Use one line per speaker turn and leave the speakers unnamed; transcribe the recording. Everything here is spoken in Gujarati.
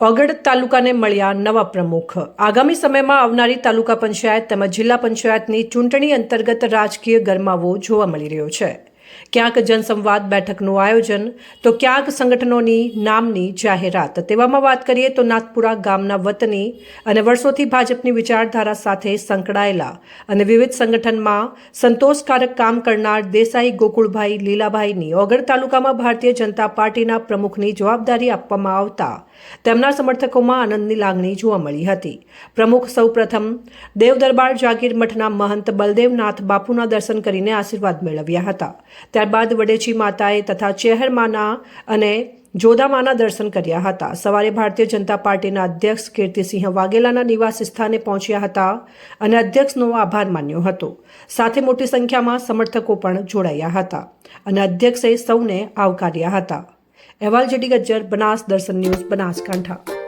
ઓગળ તાલુકાને મળ્યા નવા પ્રમુખ। આગામી સમયમાં આવનારી તાલુકા પંચાયત તેમજ જિલ્લા પંચાયતની ચૂંટણી અંતર્ગત રાજકીય ગરમાવો જોવા મળી રહ્યો છે। ક્યાંક જનસંવાદ બેઠકનું આયોજન તો ક્યાંક સંગઠનોની નામની જાહેરાત। તેવામાં વાત કરીએ તો નાથપુરા ગામના વતની અને વર્ષોથી ભાજપની વિચારધારા સાથે સંકળાયેલા અને વિવિધ સંગઠનમાં સંતોષકારક કામ કરનાર દેસાઈ ગોકુળભાઈ લીલાભાઈની ઓગળ તાલુકામાં ભારતીય જનતા પાર્ટીના પ્રમુખની જવાબદારી આપવામાં આવતા તેમના સમર્થકોમાં આનંદની લાગણી જોવા મળી હતી। પ્રમુખ સૌપ્રથમ દેવદરબાર જાગીર મઠના મહંત બલદેવનાથ બાપુના દર્શન કરીને આશીર્વાદ મેળવ્યા હતા। ત્યારબાદ વડેચી માતાએ તથા ચેહરમાના અને જોધામાના દર્શન કર્યા હતા। સવારે ભારતીય જનતા પાર્ટીના અધ્યક્ષ કીર્તિસિંહ વાઘેલાના નિવાસ સ્થાને પહોંચ્યા હતા અને અધ્યક્ષનો આભાર માન્યો હતો। સાથે મોટી સંખ્યામાં સમર્થકો પણ જોડાયા હતા અને અધ્યક્ષે સૌને આવકાર્યા હતા। અહેવાલ જેડી ગજ્જર, બનાસ દર્શન ન્યૂઝ, બનાસકાંઠા।